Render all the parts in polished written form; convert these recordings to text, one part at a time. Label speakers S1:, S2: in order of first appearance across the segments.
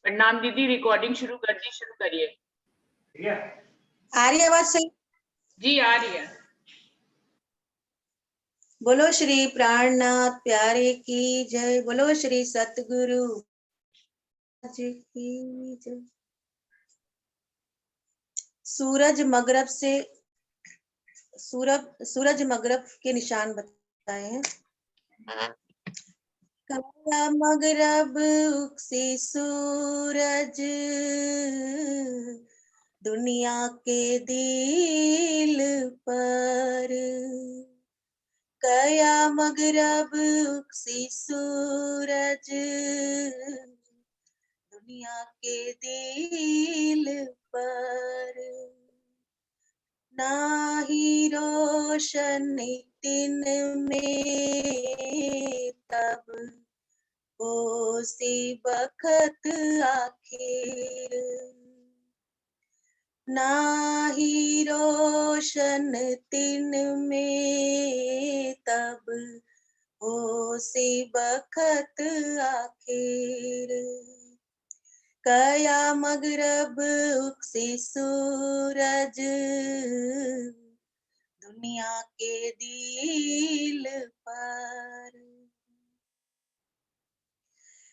S1: प्रणाम दीदी, रिकॉर्डिंग शुरू करिए।
S2: ठीक है, आ रही आवाज सही?
S1: जी आ रही है।
S2: बोलो श्री प्राणनाथ प्यारे की जय, बोलो श्री सतगुरु जी की जय। सूरज मगरब के निशान बताए हैं। काला मगरब उगसी सूरज दुनिया के दिल पर, कया मगरब उगसी सूरज दुनिया के दिल पर, नाही रोशन दिन में तब होसी बखत आखिर, नाही रोशन दिन में तब होसी बखत आखिर, कया मगरब उगसी सूरज दुनिया के दिल पर,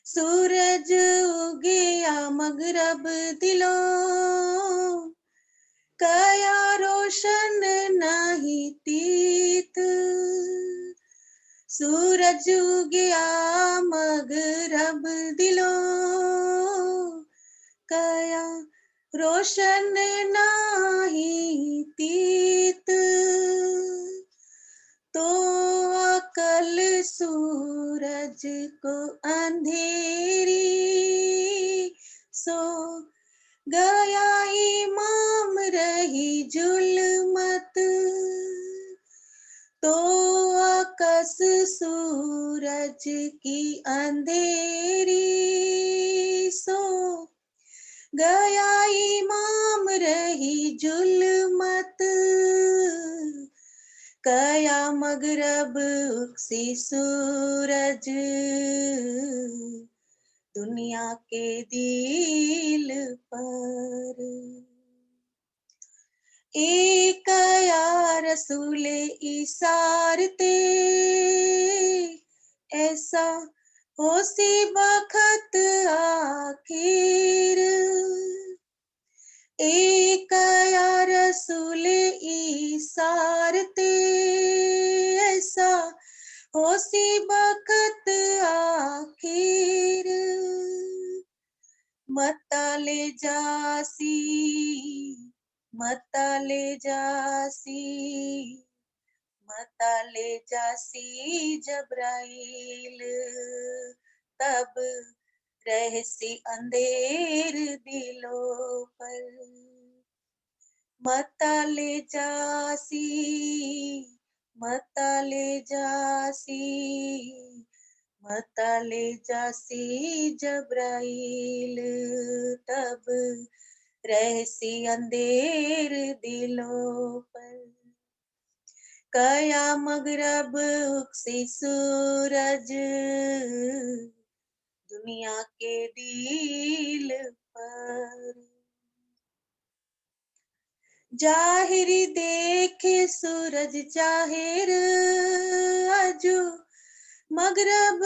S2: सूरज उगया मगरब दिलों कया रोशन नहीं तीत, सूरज उगया मगरब दिलों कया रोशन नाही तीत, तो अकल सूरज को अंधेरी सो गया इमाम रही जुल्मत, तो आकाश सूरज की अंधेरी सो गया इमाम रही जुल्मत, कया मगरब उगसी सूरज दुनिया के दिल पर, एक या रसूल इशारते ऐसा होसी बखत आखिर, एक या रसूल इशारते ऐसा होसी बखत आखिर, मता ले जासी मता ले जासी मता ले जासी जबराइल, तब रहसी अंधेर दिलों पर, मता ले जासी मता ले जासी मता ले जासी जबराइल, तब रहसी अंधेर दिलों पर, कया मगरब उगसी सूरज दुनिया के दिल पर, जाहिर देखे सूरज जाहिर अजू मगरब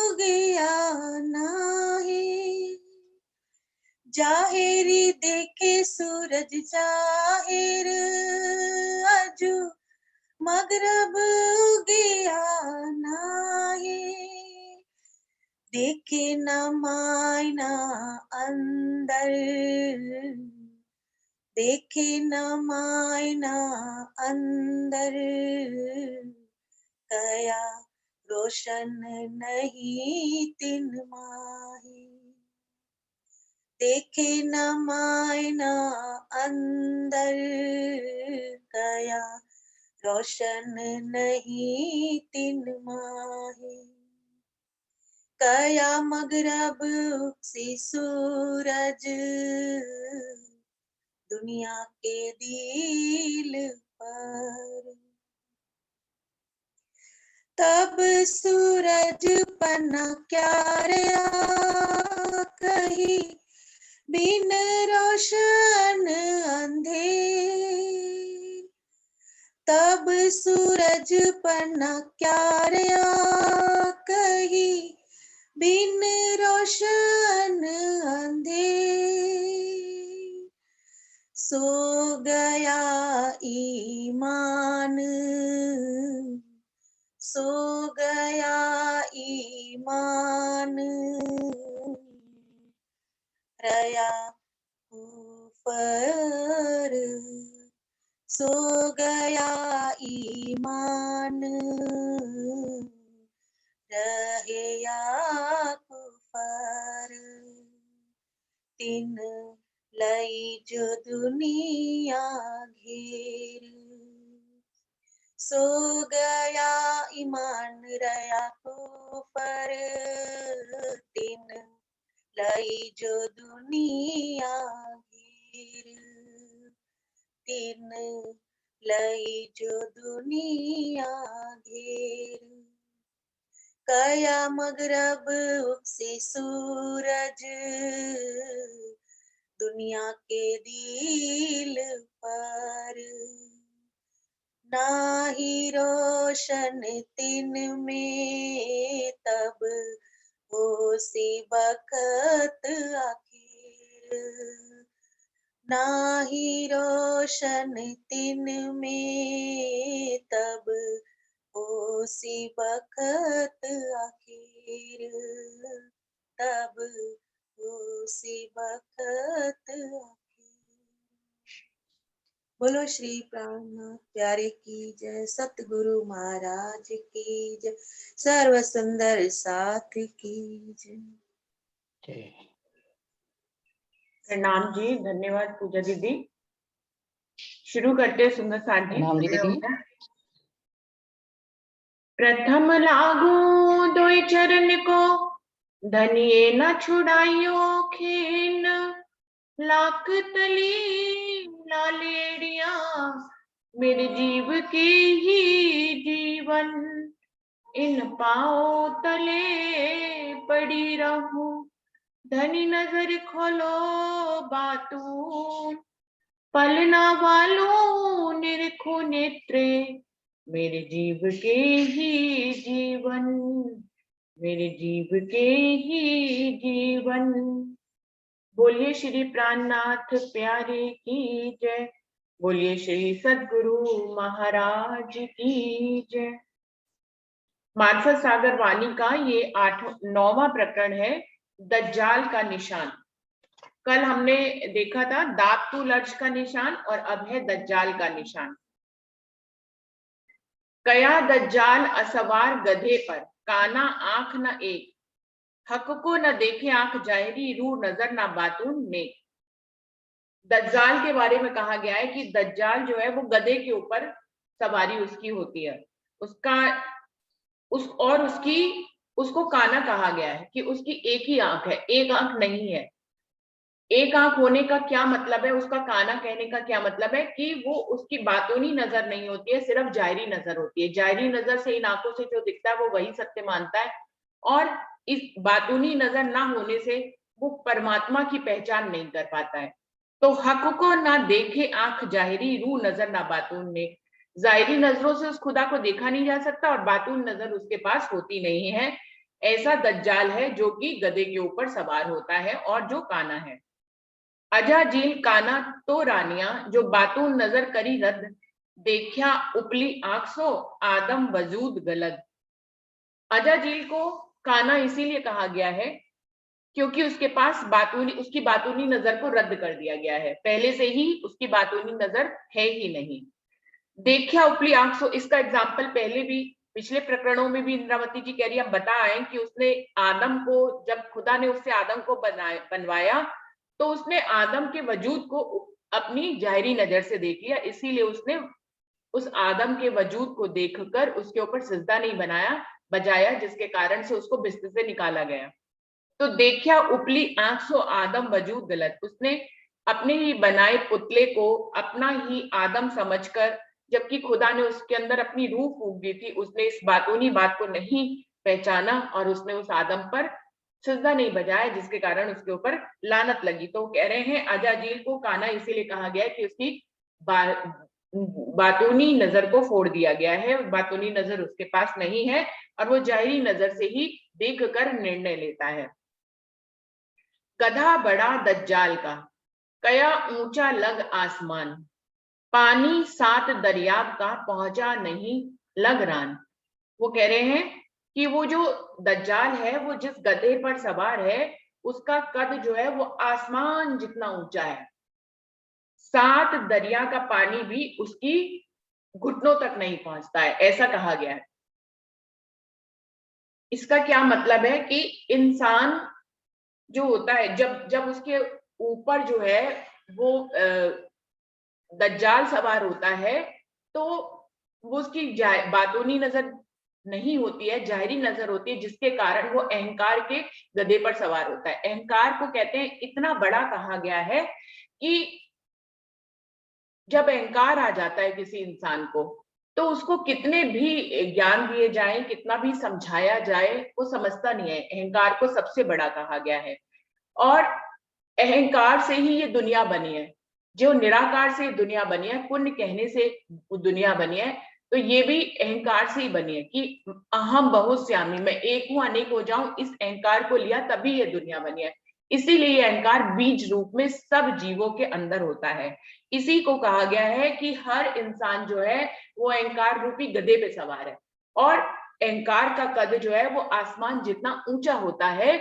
S2: उगया नाही, जाहिरी देखे सूरज जाहिर अजू मगरब उगया नाही, देखे न मायना अंदर देखे न मायना अंदर, कया रोशन नहीं तिन माही, देखे न मायना अंदर कया रोशन नहीं तिन माही, कया मगरब उगसी सूरज दुनिया के दिल पर, तब सूरज पना क्या रया कही बिन रोशन अंधेर, तब सूरज पन्ना क्या रया कही, बिन रोशन अंधेर, सो गया ईमान, सो गया ईमान, रया कुफर, सो गया ईमान, रहे या कुफर, तिन लई जो दुनिया घेर, सो गया ईमान रया कुफर, तिन लई जो दुनिया घेर, तिन लई जो दुनिया घेर, कया मगरब उगसे सूरज, दुनिया के दिल पर, नाही रोशन तिन में तब हो सी बखत आखिर, नाही रोशन तिन में तब हो सी बखत आखिर, तब हो सी बखत आखिर। बोलो श्री प्राणनाथ प्यारे की जय, सतगुरु महाराज की जय, सर्व सुंदर साथ की जय।
S1: प्रणाम जी, धन्यवाद पूजा दीदी। शुरू करते हैं सुंदर साथ जी।
S3: प्रणाम जी दीदी।
S1: प्रथम लागू दोई चरण को, धनिये न छुड़ाइयो खेन, लाख तली लालेड़िया, मेरे जीव के ही जीवन, इन पाओ तले पड़ी रहूं, धनी नजर खोलो बातून, पलना वालों निरखो नेत्रे, मेरे जीव के ही जीवन, मेरे जीव के ही जीवन। बोलिए श्री प्राणनाथ प्यारे की जय, बोलिए श्री सद्गुरु महाराज की जय। मानसर सागर वाणी का ये 9वां प्रकरण है, दज्जाल का निशान। कल हमने देखा था दाबतुल अर्ज का निशान और अब है दज्जाल का निशान। कया दज्जाल असवार गधे पर, काना आंख न एक, हक को न देखे आंख जाहिरी, रू नजर न बातून नेक। दज्जाल के बारे में कहा गया है कि दज्जाल जो है वो गधे के ऊपर सवारी उसकी होती है, उसको काना कहा गया है कि उसकी एक ही आंख है, एक आंख नहीं है। एक आंख होने का क्या मतलब है, उसका काना कहने का क्या मतलब है कि वो उसकी बातूनी नजर नहीं होती है, सिर्फ जाहिरी नजर होती है। जाहिरी नजर से इन आंखों से जो दिखता है वो वही सत्य मानता है, और इस बातूनी नजर ना होने से वो परमात्मा की पहचान नहीं कर पाता है। तो हक को ना देखे आंख जाहिरी, रू नजर ना बातून ने, जाहिरी नजरों से उस खुदा को देखा नहीं जा सकता और बातून नजर उसके पास होती नहीं है। ऐसा दज्जाल है जो कि गधे के ऊपर सवार होता है और जो काना है। अजा झील काना तो रानिया, जो बातून नजर करी रद, देखा उपली आंख सो आदम वजूद गलद। अजा झील को काना इसीलिए कहा गया है क्योंकि उसके पास उसकी बातूनी नजर को रद्द कर दिया गया है, पहले से ही उसकी बातूनी नजर है ही नहीं। देखा उपली आंख सो, इसका एग्जाम्पल पहले भी पिछले प्रकरणों में भी इंद्रावती जी कह रही हम बता आए कि उसने आदम को, जब खुदा ने उससे आदम को बनवाया तो उसने आदम के वजूद को अपनी जाहिरी नजर से देख लिया, इसीलिए उसने उस आदम के वजूद को देखकर उसके ऊपर सिजदा नहीं बजाया, जिसके कारण से उसको बिस्तर से निकाला गया। तो देखा उपली आंख सो आदम वजूद गलत, उसने अपने ही बनाए पुतले को अपना ही आदम समझकर, जबकि खुदा ने उसके अंदर अपनी रूह फूंक दी थी, उसने इस बातूनी बात को नहीं पहचाना और उसने उस आदम पर सिजदा नहीं बजाया, जिसके कारण उसके ऊपर लानत लगी। तो कह रहे हैं अजाजील को काना इसीलिए कहा गया कि उसकी बातूनी नजर को फोड़ दिया गया है, बातूनी नजर उसके पास नहीं है और वो जाहिरी नजर से ही देख कर निर्णय लेता है। गधा बड़ा दज्जाल का, कया ऊंचा लग आसमान, पानी 7 दरियाब का पहुंचा नहीं लग रान। वो कह रहे हैं कि वो जो दज्जाल है, वो जिस गधे पर सवार है उसका कद जो है वो आसमान जितना ऊंचा है, 7 दरिया का पानी भी उसकी घुटनों तक नहीं पहुंचता है, ऐसा कहा गया है। इसका क्या मतलब है कि इंसान जो होता है, जब जब उसके ऊपर जो है वो दज्जाल सवार होता है, तो वो उसकी बातूनी नजर नहीं होती है, जाहिरी नजर होती है, जिसके कारण वो अहंकार के गधे पर सवार होता है। अहंकार को कहते हैं, इतना बड़ा कहा गया है कि जब अहंकार आ जाता है किसी इंसान को, तो उसको कितने भी ज्ञान दिए जाएं, कितना भी समझाया जाए, वो समझता नहीं है। अहंकार को सबसे बड़ा कहा गया है और अहंकार से ही ये दुनिया बनी है। जो निराकार से दुनिया बनी है, पुण्य कहने से दुनिया बनी है, तो ये भी अहंकार से ही बनी है कि अहम बहुश्यामी, मैं एक हूं अनेक हो जाऊं, इस अहंकार को लिया तभी ये दुनिया बनी है। इसीलिए ये अहंकार बीज रूप में सब जीवों के अंदर होता है। इसी को कहा गया है कि हर इंसान जो है वो अहंकार रूपी गधे पे सवार है और अहंकार का कद जो है वो आसमान जितना ऊंचा होता है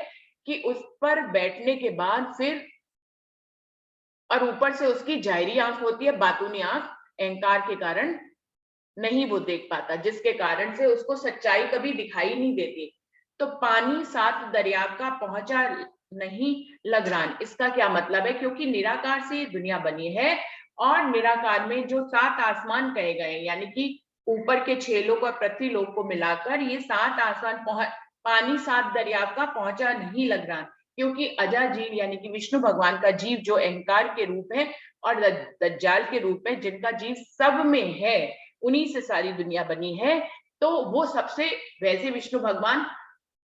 S1: कि उस पर बैठने के बाद फिर, और ऊपर से उसकी जाहिरी आंख होती है, बातूनी आंख अहंकार के कारण नहीं वो देख पाता, जिसके कारण से उसको सच्चाई कभी दिखाई नहीं देती। तो पानी 7 दरियाब का पहुंचा नहीं लगरान, इसका क्या मतलब है? क्योंकि निराकार से ये दुनिया बनी है और निराकार में जो 7 आसमान कहे गए, यानी कि ऊपर के 6 लोक और पृथ्वी लोक को मिलाकर ये 7 आसमान पानी 7 दरियाब का पहुंचा नहीं लगरान, क्योंकि अजाजील यानी कि विष्णु भगवान का जीव जो अहंकार के रूप है और दज्जाल के रूप में, जिनका जीव सब में है, उन्हीं से सारी दुनिया बनी है। तो वो सबसे, वैसे विष्णु भगवान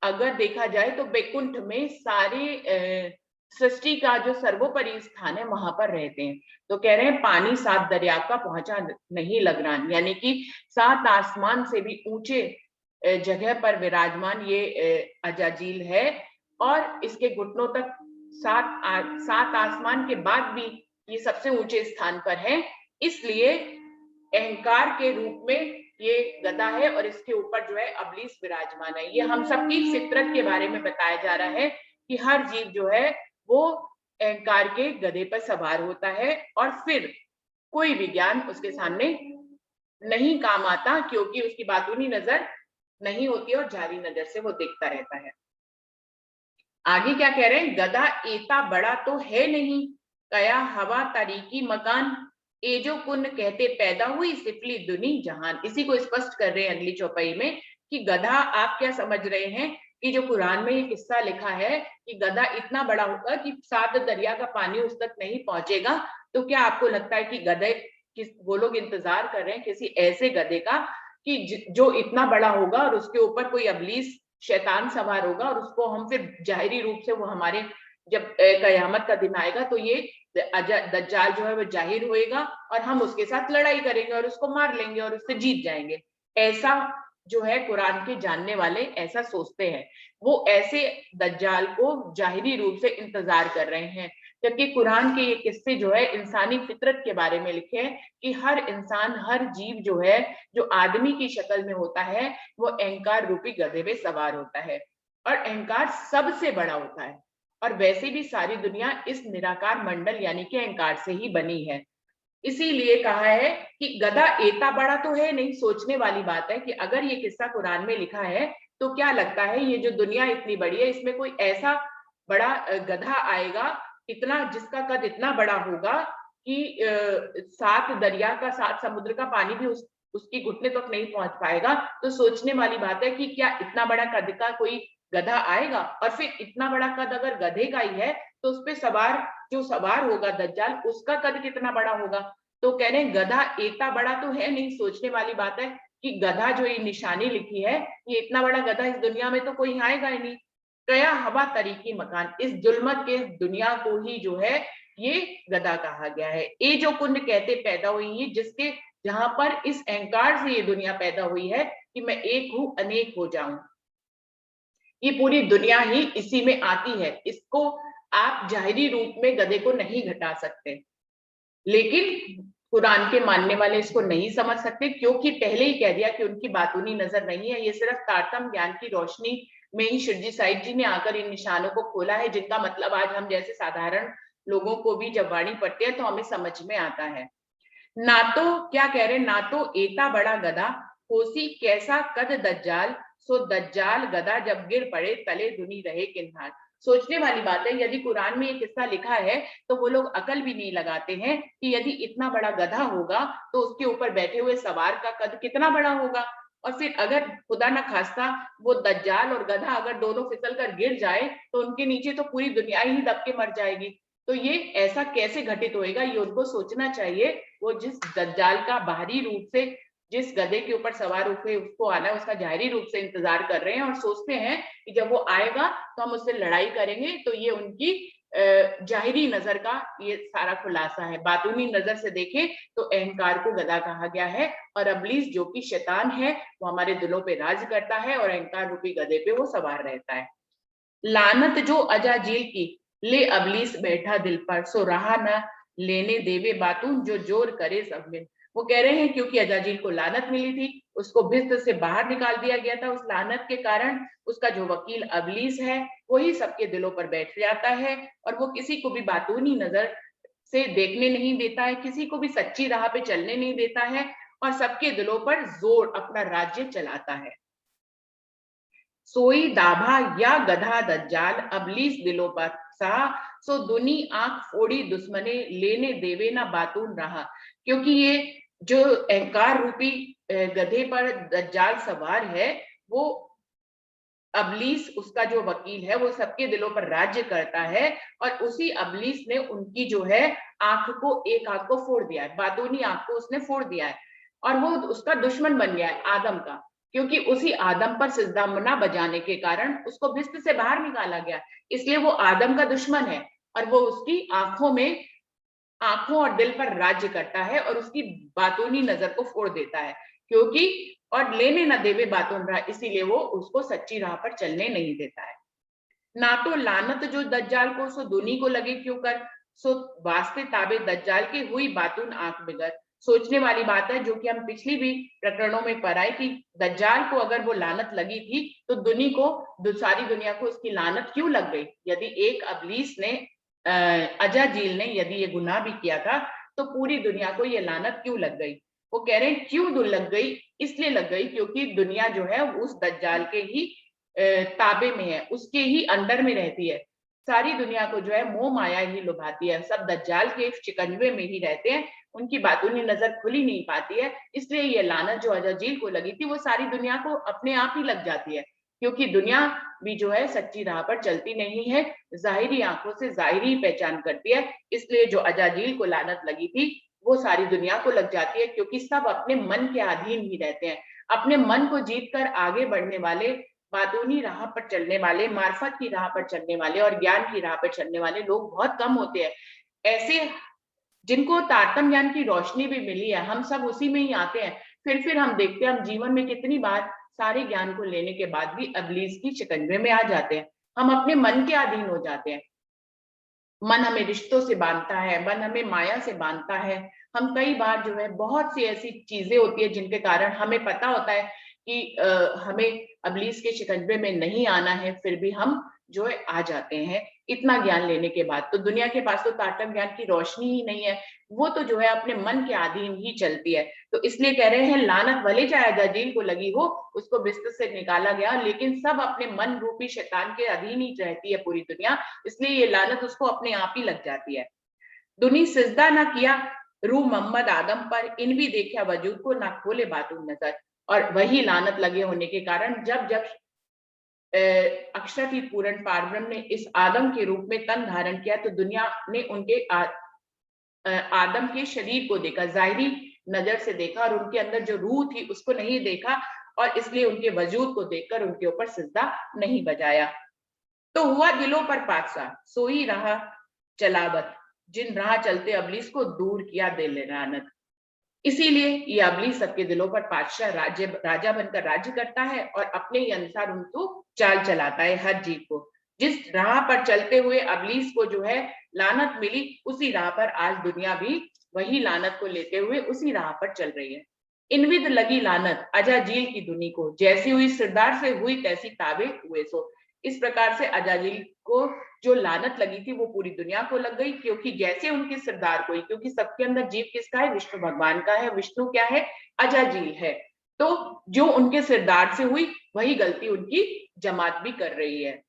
S1: अगर देखा जाए तो बैकुंठ में सारे सृष्टि का जो सर्वोपरि स्थान है वहां पर रहते हैं। तो कह रहे हैं पानी 7 दरिया का पहुंचा नहीं लगरान, यानी कि 7 आसमान से भी ऊंचे जगह पर विराजमान ये अजाजील है और इसके घुटनों तक 7 आसमान के बाद भी ये सबसे ऊंचे स्थान पर है। इसलिए अहंकार के रूप में ये गधा है और इसके ऊपर जो है अबलीस विराजमान है। ये हम सबकी फितरत के बारे में बताया जा रहा है कि हर जीव जो है वो अहंकार के गधे पर सवार होता है और फिर कोई भी ज्ञान उसके सामने नहीं काम आता, क्योंकि उसकी बातूनी नजर नहीं होती और जारी नजर से वो देखता रहता है। आगे क्या कह रहे हैं? गधा एता बड़ा तो है नहीं, कया हवा तरीकी मकान, ए जो कुन कहते पैदा हुई सिफली दुनी जहान। इसी को स्पष्ट कर रहे हैं अगली चौपाई में कि गधा, आप क्या समझ रहे हैं कि जो कुरान में ये किस्सा लिखा है कि गधा इतना बड़ा होगा कि 7 दरिया का पानी उस तक नहीं पहुंचेगा, तो क्या आपको लगता है कि गधे वो लोग इंतजार कर रहे हैं किसी ऐसे गधे का कि जो इतना बड़ा होगा और उसके ऊपर कोई अबलीस शैतान सवार होगा और उसको हम फिर जाहिरी रूप से, वो हमारे जब कयामत का दिन आएगा तो ये दज्जाल जो है वो जाहिर होएगा और हम उसके साथ लड़ाई करेंगे और उसको मार लेंगे और उससे जीत जाएंगे। ऐसा जो है कुरान के जानने वाले ऐसा सोचते हैं, वो ऐसे दज्जाल को जाहिरी रूप से इंतजार कर रहे हैं। जबकि कुरान के ये किस्से जो है इंसानी फितरत के बारे में लिखे हैं कि हर इंसान, हर जीव जो है, जो आदमी की शक्ल में होता है, वो अहंकार रूपी गधे पे सवार होता है और अहंकार सबसे बड़ा होता है। और वैसे भी सारी दुनिया इस निराकार मंडल यानी कि अहंकार से ही बनी है। इसीलिए कहा है कि गधा एता बड़ा तो है नहीं। सोचने वाली बात है कि अगर ये किस्सा कुरान में लिखा है तो क्या लगता है ये जो दुनिया इतनी बड़ी है, इसमें कोई ऐसा बड़ा गधा आएगा, इतना, जिसका कद इतना बड़ा होगा कि 7 दरिया का, 7 समुद्र का पानी भी उसकी घुटने तक नहीं पहुंच पाएगा। तो सोचने वाली बात है कि क्या इतना बड़ा कद का कोई गधा आएगा? और फिर इतना बड़ा कद अगर गधे का ही है तो उस पे सवार, जो सवार होगा दज्जाल, उसका कद कितना बड़ा होगा? तो कह रहे हैं गधा इतना बड़ा तो है नहीं। सोचने वाली बात है कि गधा जो ये निशानी लिखी है, ये इतना बड़ा गधा इस दुनिया में तो कोई आएगा ही नहीं। कया हवा तरीकी मकान, इस जुल्मत के दुनिया को ही जो है ये गधा कहा गया है। ये जो कुंड कहते पैदा हुई है, जिसके जहां पर इस अहंकार से ये दुनिया पैदा हुई है कि मैं एक हूं अनेक हो जाऊं, ये पूरी दुनिया ही इसी में आती है। इसको आप जाहिरी रूप में गधे को नहीं घटा सकते, लेकिन कुरान के मानने वाले इसको नहीं समझ सकते, क्योंकि पहले ही कह दिया कि उनकी बातूनी नजर नहीं है। ये सिर्फ तारतम ज्ञान की रोशनी में ही शिरजी साहिब जी ने आकर इन निशानों को खोला है, जिनका मतलब आज हम जैसे साधारण लोगों को भी जब वाणी पढ़ते हैं तो हमें समझ में आता है। ना तो क्या कह रहे, ना तो एता बड़ा गधा होसी कैसा कद दज्जाल, सो दज्जाल गधा जब गिर पड़े तले दुनी रहे किन्हार। सोचने वाली बात है, यदि कुरान में ये किस्सा लिखा है तो वो लोग अकल भी नहीं लगाते हैं कि यदि इतना बड़ा गधा होगा तो उसके ऊपर बैठे हुए सवार का कद कितना बड़ा होगा। और फिर अगर खुदा ना खास्ता वो दज्जाल और गधा अगर दोनों फिसल कर गिर जाए तो उनके नीचे तो पूरी दुनिया ही दब के मर जाएगी। तो ये ऐसा कैसे घटित होएगा, ये उनको सोचना चाहिए। वो जिस दज्जाल का बाहरी रूप से, जिस गधे के ऊपर सवार होकर उसको आना है, उसका जाहिरी रूप से इंतजार कर रहे हैं और सोचते हैं कि जब वो आएगा तो हम उससे लड़ाई करेंगे। तो ये उनकी जाहिरी नजर का ये सारा खुलासा है। बातूनी नजर से देखें तो अहंकार को गधा कहा गया है, और अबलीस जो कि शैतान है वो हमारे दिलों पे राज करता है और अहंकार रूपी गधे पे वो सवार रहता है। लानत जो अजाजील की, ले अबलीस बैठा दिल पर, सो रहा न लेने देवे बातून जो जोर करे सब में। वो कह रहे हैं क्योंकि अजाजील को लानत मिली थी, उसको भिस्त से बाहर निकाल दिया गया था। उस लानत के कारण उसका जो वकील अबलीस है वही सबके दिलों पर बैठ जाता है, और वो किसी को भी बातूनी नजर से देखने नहीं देता है, किसी को भी सच्ची राह पे चलने नहीं देता है, और सबके दिलों पर जोर अपना राज्य चलाता है। सोई दाभा या गधा दज्जाल अबलीस दिलों पर सा, सो दुनी आंख फोड़ी दुश्मने लेने देवे ना बातून रहा। क्योंकि ये जो अहंकार रूपी गधे पर दज्जाल सवार है, वो अबलीस उसका जो वकील है वो सबके दिलों पर राज्य करता है, और उसी अबलीस ने उनकी जो है आंख को, एक आंख को फोड़ दिया है, बातूनी आंख को उसने फोड़ दिया है, और वो उसका दुश्मन बन गया है आदम का। क्योंकि उसी आदम पर सिजदा ना बजाने के कारण उसको भिस्त से बाहर निकाला गया, इसलिए वो आदम का दुश्मन है, और वो उसकी आंखों में, आंखों और दिल पर राज्य करता है और उसकी बातूनी नजर को फोड़ देता है। क्योंकि और लेने न देवे बातून रहा, इसीलिए वो उसको सच्ची राह पर चलने नहीं देता है। ना तो लानत जो दज्जाल को, सो दुनी को लगे क्यों कर, सो वास्ते ताबे दज्जाल की हुई बातून आंख बिगड़। सोचने वाली बात है, जो कि हम पिछली भी प्रकरणों में पढ़ाए कि दज्जाल को अगर वो लानत लगी थी तो दुनी को, सारी दुनिया को उसकी लानत क्यों लग गई। यदि एक अबलीस ने, अजाजील ने यदि ये गुनाह भी किया था तो पूरी दुनिया को ये लानत क्यों लग गई। वो कह रहे हैं क्यों लग गई, इसलिए लग गई क्योंकि दुनिया जो है उस दज्जाल के ही ताबे में है, उसके ही अंडर में रहती है। सारी दुनिया को जो है मोह माया ही लुभाती है, सब दज्जाल के शिकंजे में ही रहते हैं, उनकी बातूनी नजर खुली नहीं पाती है। इसलिए ये लानत जो अजाजील को लगी थी वो सारी दुनिया को अपने आप ही लग जाती है, क्योंकि दुनिया भी जो है सच्ची राह पर चलती नहीं है, जाहिरी आंखों से जाहिरी पहचान करती है। इसलिए जो अजाजील को लानत लगी थी वो सारी दुनिया को लग जाती है, क्योंकि सब अपने मन के अधीन ही रहते हैं। अपने मन को जीत कर आगे बढ़ने वाले, बातूनी राह पर चलने वाले, मार्फत की राह पर चलने वाले और ज्ञान की राह पर चलने वाले लोग बहुत कम होते हैं। ऐसे जिनको तारतम ज्ञान की रोशनी भी मिली है, हम सब उसी में ही आते हैं। फिर हम देखते हैं हम जीवन में कितनी बार सारे ज्ञान को लेने के बाद भी अबलीस की शिकंजे में आ जाते हैं, हम अपने मन के अधीन हो जाते हैं। मन हमें रिश्तों से बांधता है, मन हमें माया से बांधता है। हम कई बार जो है बहुत सी ऐसी चीजें होती है जिनके कारण हमें पता होता है कि हमें अबलीस के शिकंजे में नहीं आना है, फिर भी हम जो है आ जाते हैं इतना ज्ञान लेने के बाद। तो दुनिया के पास तो तारतम ज्ञान की रोशनी ही नहीं है, वो तो जो है अपने मन के अधीन ही चलती है। तो इसलिए कह रहे हैं लानत भले चाहे अजाजील को लगी हो, उसको बिस्तर से निकाला गया, लेकिन सब अपने मन रूपी शैतान के अधीन ही रहती है पूरी दुनिया, इसलिए ये लानत उसको अपने आप ही लग जाती है। दुनी सिजदा ना किया रू मोहम्मद आदम पर, इन भी देखा वजूद को ना खोले बातून नजर। और वही लानत लगे होने के कारण जब जब अक्षर पूर्ण पारब्रह्म ने इस आदम के रूप में तन धारण किया तो दुनिया ने उनके आदम के शरीर को देखा, जाहिरी नजर से देखा, और उनके अंदर जो रूह थी उसको नहीं देखा, और इसलिए उनके वजूद को देखकर उनके ऊपर सिजदा नहीं बजाया। तो हुआ दिलों पर पातशाह, सोई रहा चलावत, जिन राह चलते अबलीस को दूर किया दिल लानत। इसीलिए ये अबलीस सबके दिलों पर पातशाह राजा बनकर राज्य करता है और अपने ही अनुसार उनको चाल चलाता है हर जीव को। जिस राह पर चलते हुए अबलीस को जो है लानत मिली, उसी राह पर आज दुनिया भी वही लानत को लेते हुए उसी राह पर चल रही है। इनविद लगी लानत अजाजील की दुनी को, जैसी हुई सिरदार से हुई तैसी ताबे हुए सो। इस प्रकार से अजाजील को जो लानत लगी थी वो पूरी दुनिया को लग गई, क्योंकि जैसे उनके सरदार को, क्योंकि सबके अंदर जीव किसका है, विष्णु भगवान का है। विष्णु क्या है, अजाजील है। तो जो उनके सरदार से हुई वही गलती उनकी जमात भी कर रही है।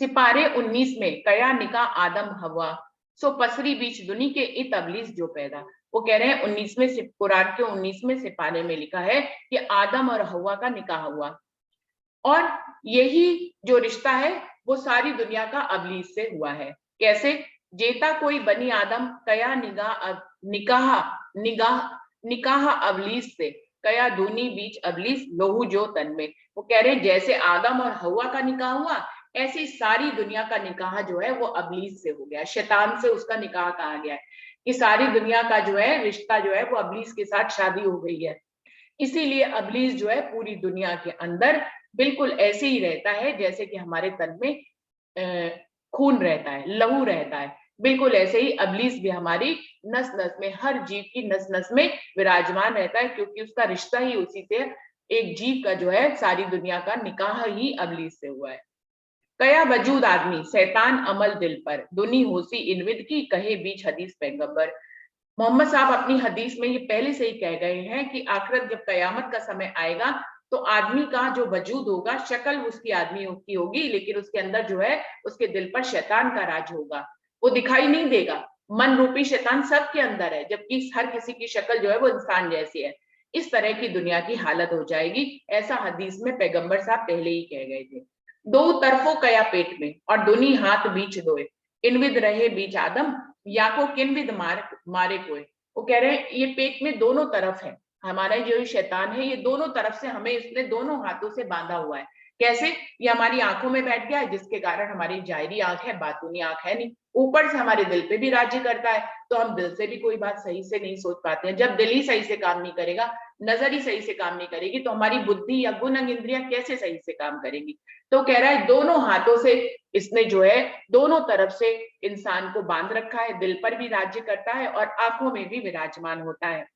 S1: सिपारे 19 में कया निका आदम हवा, सो पसरी बीच दुनी के इत अबलीस जो पैदा। वो कह रहे हैं 19वें कुरान के 19वें सिपारे में लिखा है कि आदम और हवा का निकाह हुआ, और यही जो रिश्ता है वो सारी दुनिया का अबलीस से हुआ है। कैसे, जेता कोई बनी आदम कया निकाह निगाह निकाह अबलीस से, कया दूनी बीच अबलीस लोहू जो तन में। वो कह रहे हैं जैसे आदम और हवा का निकाह हुआ, ऐसी सारी दुनिया का निकाह जो है वो अबलीस से हो गया, शैतान से उसका निकाह कहा गया है कि सारी दुनिया का जो है रिश्ता जो है वो अबलीस के साथ शादी हो गई है। इसीलिए अबलीस जो है पूरी दुनिया के अंदर बिल्कुल ऐसे ही रहता है जैसे कि हमारे तन में खून रहता है, लहू रहता है। बिल्कुल ऐसे ही अबलीस भी हमारी नस नस में, हर जीव की नस नस में विराजमान रहता है, क्योंकि उसका रिश्ता ही उसी से, एक जीव का जो है सारी दुनिया का निकाह ही अबलीस से हुआ है। कया वजूद आदमी शैतान अमल दिल पर, दुनी होसी इनविद की कहे बीच हदीस पैगंबर। मोहम्मद साहब अपनी हदीस में ये पहले से ही कह गए हैं कि आखिरत जब कयामत का समय आएगा तो आदमी का जो वजूद होगा, शक्ल उसकी आदमी की होगी, लेकिन उसके अंदर जो है उसके दिल पर शैतान का राज होगा। वो दिखाई नहीं देगा, मन रूपी शैतान सबके अंदर है, जबकि हर किसी की शक्ल जो है वो इंसान जैसी है। इस तरह की दुनिया की हालत हो जाएगी, ऐसा हदीस में पैगंबर साहब पहले ही कह गए थे। दो तरफों कया पेट में और दोनी हाथ बीच दोए, इनविद रहे बीच आदम या को किनविद मारे कोई। वो कह रहे हैं ये पेट में दोनों तरफ है, हमारा जो शैतान है ये दोनों तरफ से हमें इसने दोनों हाथों से बांधा हुआ है। कैसे, ये हमारी आंखों में बैठ गया है, जिसके कारण हमारी जाहिरी आंख है, बातूनी आंख है नहीं। ऊपर से हमारे दिल पे भी राज्य करता है, तो हम दिल से भी कोई बात सही से नहीं सोच पाते हैं। जब दिल ही सही से काम नहीं करेगा, नजर ही सही से काम नहीं करेगी, तो हमारी बुद्धि या गुण इंद्रियां कैसे सही से काम करेंगी। तो कह रहा है दोनों हाथों से इसने जो है दोनों तरफ से इंसान को बांध रखा है, दिल पर भी राज्य करता है और आंखों में भी विराजमान होता है।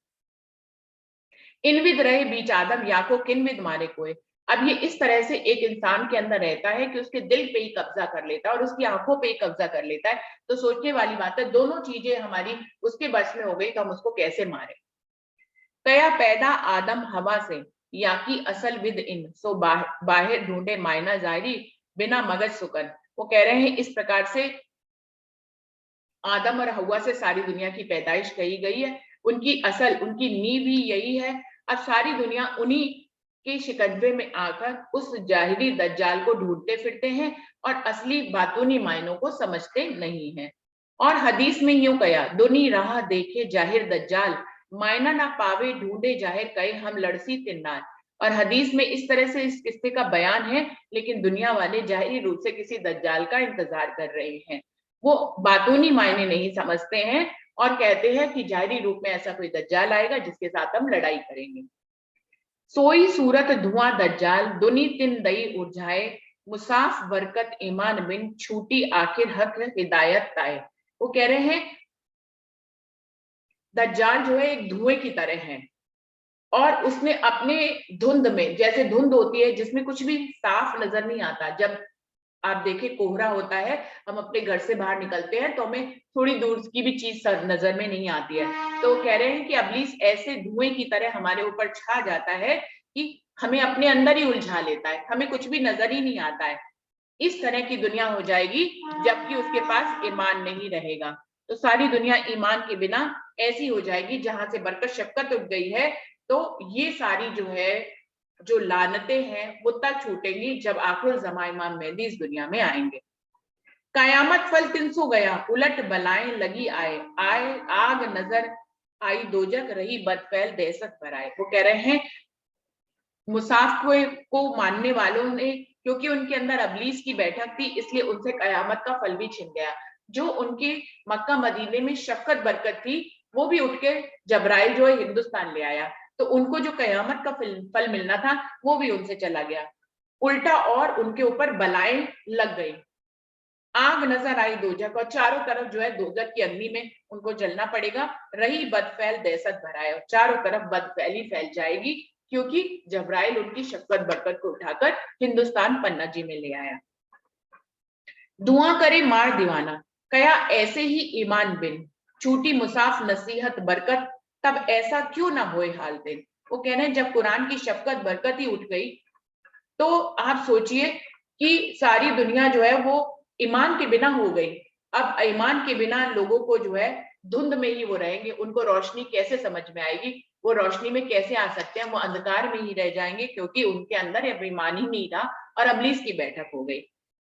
S1: इनविद रहे बीच आदम या को किनविद मारे कोई। अब ये इस तरह से एक इंसान के अंदर रहता है कि उसके दिल पे ही कब्जा कर लेता है और उसकी आंखों पे ही कब्जा कर लेता है। तो सोचने वाली बात है, दोनों चीजें हमारी उसके बस में हो गई तो हम उसको कैसे मारे। कया पैदा आदम हवा से या की असल विद इन, सो बाहर ढूंढे मायना जारी बिना मगज सुकन। वो कह रहे हैं इस प्रकार से आदम और हवा से सारी दुनिया की पैदाइश कही गई है, उनकी असल, उनकी नींव ही यही है। अब सारी दुनिया उन्हीं के शिकंजे में आकर उस जाहिरी दज्जाल को ढूंढते फिरते हैं और असली बातूनी मायनों को समझते नहीं हैं। और हदीस में यूं कहा, दुनी राह देखे जाहिर दज्जाल, मायना ना पावे ढूंढे जाहिर कहे हम लड़सी तिन्नार। और हदीस में इस तरह से इस किस्से का बयान है, लेकिन दुनिया वाले जाहिरी रूप से किसी दज्जाल का इंतजार कर रहे हैं। वो बातूनी मायने नहीं समझते हैं और कहते हैं कि जाहिरी रूप में ऐसा कोई दज्जाल आएगा जिसके साथ हम लड़ाई करेंगे। सोई सूरत धुआं दज्जाल दुनी तिन दई उर्झाए, मुसाफ बरकत ईमान बिन छूटी आखिर हक हिदायत ताए। वो कह रहे हैं दज्जाल जो है एक धुएं की तरह है और उसने अपने धुंध में, जैसे धुंध होती है जिसमें कुछ भी साफ नजर नहीं आता, जब आप देखें कोहरा होता है, हम अपने घर से बाहर निकलते हैं तो हमें थोड़ी दूर की भी चीज नजर में नहीं आती है। तो कह रहे हैं कि अबलीस ऐसे धुएं की तरह हमारे ऊपर छा जाता है कि हमें अपने अंदर ही उलझा लेता है, हमें कुछ भी नजर ही नहीं आता है। इस तरह की दुनिया हो जाएगी जबकि उसके पास ईमान नहीं रहेगा। तो सारी दुनिया ईमान के बिना ऐसी हो जाएगी जहां से बरकत शफकत उठ गई है। तो ये सारी जो है जो लानतें हैं वो तब छूटेंगी जब आखिर जमा इमाम मेहदी इस दुनिया में आएंगे। कयामत फल 300 गया उलट बलाएं लगी आए आए आग नजर आई दोजक रही बदफैल दहशत भराए। वो कह रहे हैं मुसाफ को मानने वालों ने क्योंकि उनके अंदर अबलीस की बैठक थी, इसलिए उनसे कयामत का फल भी छिन गया। जो उनके मक्का मदीने में शफकत बरकत थी, वो भी उठ के जबराइल जो है हिंदुस्तान ले आया, तो उनको जो कयामत का फल मिलना था वो भी उनसे चला गया। उल्टा और उनके ऊपर बलाएं लग गई। आग नजर आई दोजक, और चारों तरफ जो है दोजक की अग्नि में उनको जलना पड़ेगा। रही बदफैल दहशत भराए, और चारों तरफ बदफैली फैल जाएगी, क्योंकि जबराइल उनकी शफकत बरकत को उठाकर हिंदुस्तान पन्ना जी में ले आया। दुआ करे मार दीवाना, कया ऐसे ही ईमान बिन, छूटी मुसाफ नसीहत बरकत, तब ऐसा क्यों ना होए हाल दिन। वो कह रहे हैं जब कुरान की शफकत बरकत ही उठ गई, तो आप सोचिए कि सारी दुनिया जो है वो ईमान के बिना हो गई। अब ईमान के बिना लोगों को जो है धुंध में ही वो रहेंगे, उनको रोशनी कैसे समझ में आएगी, वो रोशनी में कैसे आ सकते हैं, वो अंधकार में ही रह जाएंगे, क्योंकि उनके अंदर अब ईमान ही नहीं रहा और अबलीस की बैठक हो गई।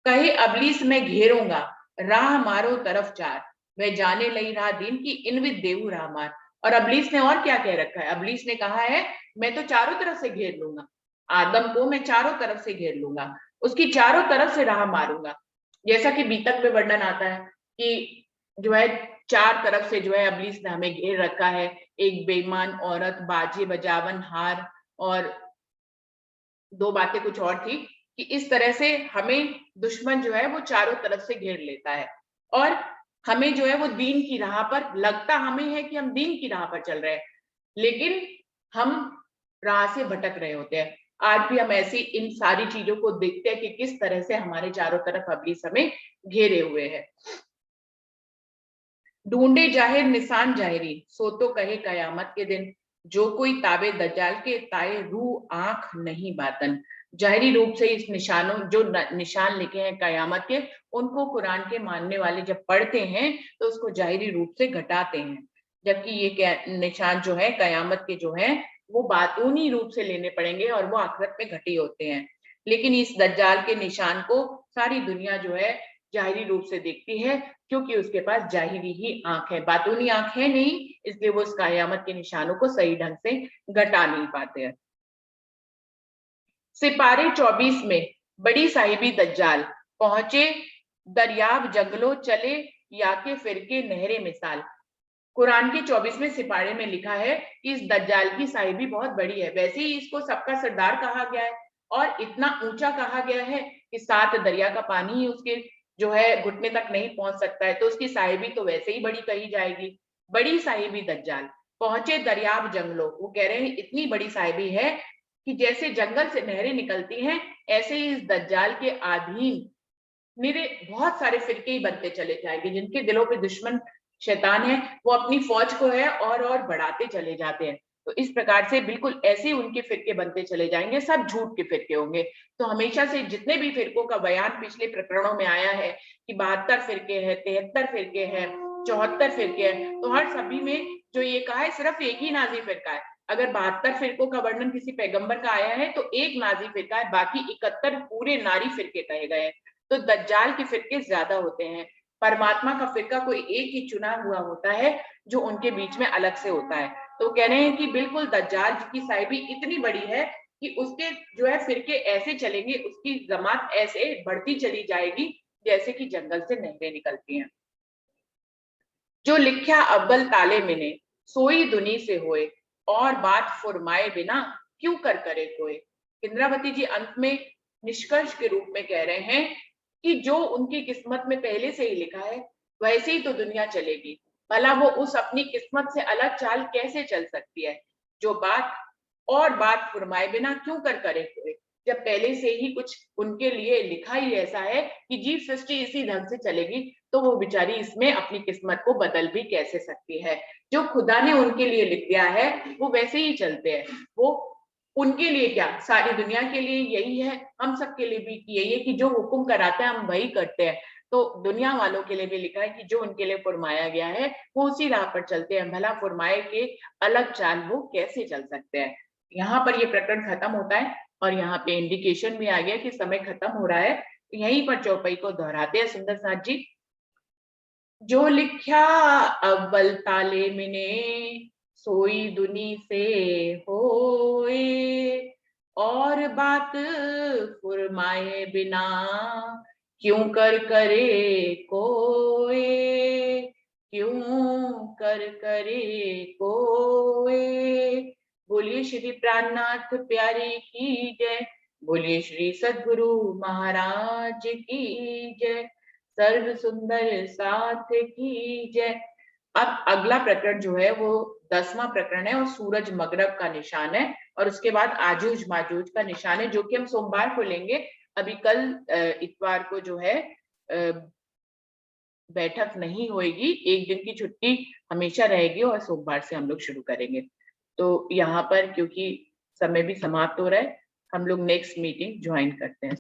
S1: कहे अबलीस में घेरूंगा, राह मारो तरफ चार, वह जाने लई राह दीन की इनविद देऊ राह मार। और अबलीस ने और क्या कह रखा है, अबलीस ने कहा है मैं तो चारों तरफ से घेर लूंगा, आदम को मैं चारों तरफ से घेर लूंगा, उसकी चारों तरफ से राह मारूंगा। जैसा कि बीतक में वर्णन आता है कि जो है चार तरफ से जो है अबलीस ने हमें घेर रखा है, एक बेईमान औरत, बाजे बजावन हार, और दो बातें कुछ और थी, कि इस तरह से हमें दुश्मन जो है वो चारों तरफ से घेर लेता है, और हमें जो है वो दीन की राह पर, लगता हमें है कि हम दीन की राह पर चल रहे हैं, लेकिन हम राह से भटक रहे होते हैं। आज भी हम ऐसी इन सारी चीजों को देखते हैं कि किस तरह से हमारे चारों तरफ अबलीस हमें घेरे हुए है। ढूंढे जाहिर निशान जाहिरी, सो तो कहे कयामत के दिन, जो कोई ताबे दज्जाल के ताए रूह आंख नहीं बातन। जाहिरी रूप से इस निशानों जो निशान लिखे हैं कयामत के, उनको कुरान के मानने वाले जब पढ़ते हैं तो उसको जाहिरी रूप से घटाते हैं, जबकि ये निशान जो है कयामत के जो है वो बातूनी रूप से लेने पड़ेंगे और वो आखिरत में घटी होते हैं। लेकिन इस दज्जाल के निशान को सारी दुनिया जो है जाहिरी रूप से देखती है, क्योंकि उसके पास जाहिरी ही आंख है, बातूनी आंख है नहीं, इसलिए वो उस कयामत के निशानों को सही ढंग से घटा नहीं पाते हैं। सिपारे 24 में बड़ी साहिबी दज्जाल, पहुंचे दरियाब जंगलों चले, या के फिरके नहरे मिसाल। कुरान के 24वें सिपारे में लिखा है कि इस दज्जाल की साहिबी बहुत बड़ी है, वैसे ही इसको सबका सरदार कहा गया है, और इतना ऊंचा कहा गया है कि 7 दरिया का पानी ही उसके जो है घुटने तक नहीं पहुंच सकता है, तो उसकी साहिबी तो वैसे ही बड़ी कही जाएगी। बड़ी साहिबी दज्जाल, पहुंचे दरियाब जंगलों, वो कह रहे हैं इतनी बड़ी साहिबी है कि जैसे जंगल से नहरें निकलती हैं, ऐसे ही इस दज्जाल के अधीन मेरे बहुत सारे फिरके ही बनते चले जाएंगे, जिनके दिलों पे दुश्मन शैतान है, वो अपनी फौज को है और बढ़ाते चले जाते हैं। तो इस प्रकार से बिल्कुल ऐसे उनके फिरके बनते चले जाएंगे, सब झूठ के फिरके होंगे। तो हमेशा से जितने भी फिरकों का बयान पिछले प्रकरणों में आया है कि 72 फिरके हैं, 73 फिरके हैं, 74 फिरके हैं, तो हर सभी में जो ये कहा है सिर्फ एक ही नाजी फिरका है। अगर 72 फिरकों का वर्णन किसी पैगंबर का आया है तो एक नाजी फिरका है, बाकी 71 पूरे नारी फिरके कहे गए हैं। तो दज्जाल के फिरके ज्यादा होते हैं, परमात्मा का फिरका कोई एक ही चुना हुआ होता है जो उनके बीच में अलग से होता है। तो कह रहे हैं कि बिल्कुल दज्जाल की साहिबी इतनी बड़ी है कि उसके जो है फिरके ऐसे चलेंगे, उसकी जमात ऐसे बढ़ती चली जाएगी जैसे कि जंगल से नहरें निकलती हैं। जो लिख्या अव्वल ताले में ने, सोई दुनी से होए, और बात फुरमाए बिना क्यों कर करे कोई। इंद्रावती जी अंत में निष्कर्ष के रूप में कह रहे हैं कि जो उनकी किस्मत में पहले से ही लिखा है वैसे ही तो दुनिया चलेगी, भला वो उस अपनी किस्मत से अलग चाल कैसे चल सकती है। जो बात फुरमाए बिना क्यों कर करे कोई, जब पहले से ही कुछ उनके लिए लिखा ही ऐसा है कि जीव सृष्टि इसी ढंग से चलेगी, तो वो बेचारी इसमें अपनी किस्मत को बदल भी कैसे सकती है। जो खुदा ने उनके लिए लिख दिया है वो वैसे ही चलते हैं। वो उनके लिए क्या, सारी दुनिया के लिए यही है, हम सब के लिए भी यही है कि जो हुक्म कराते हैं हम वही करते हैं। तो दुनिया वालों के लिए भी लिखा है कि जो उनके लिए फरमाया गया है वो उसी राह पर चलते हैं, भला फरमाए के अलग चाल वो कैसे चल सकते हैं। यहाँ पर ये प्रकरण खत्म होता है और यहाँ पे इंडिकेशन भी आ गया कि समय खत्म हो रहा है। यहीं पर चौपाई को दोहराते हैं सुंदर साथ जी। जो लिख्या अव्वल ताले में ने, सोई दुनी से होए, और बात फुरमाए बिना क्यों कर करे कोई, क्यों कर करे कोई। बोलिए श्री प्राणनाथ प्यारे की जय, बोलिए श्री सद्गुरु महाराज की जय, सर्व सुंदर साथ की जय। अब अगला प्रकरण जो है वो 10वां प्रकरण है और सूरज मगरब का निशान है, और उसके बाद आजूज माजूज का निशान है, जो कि हम सोमवार को लेंगे। अभी कल इतवार को जो है बैठक नहीं होगी, एक दिन की छुट्टी हमेशा रहेगी और सोमवार से हम लोग शुरू करेंगे। तो यहाँ पर क्योंकि समय भी समाप्त हो रहा है, हम लोग नेक्स्ट मीटिंग ज्वाइन करते हैं।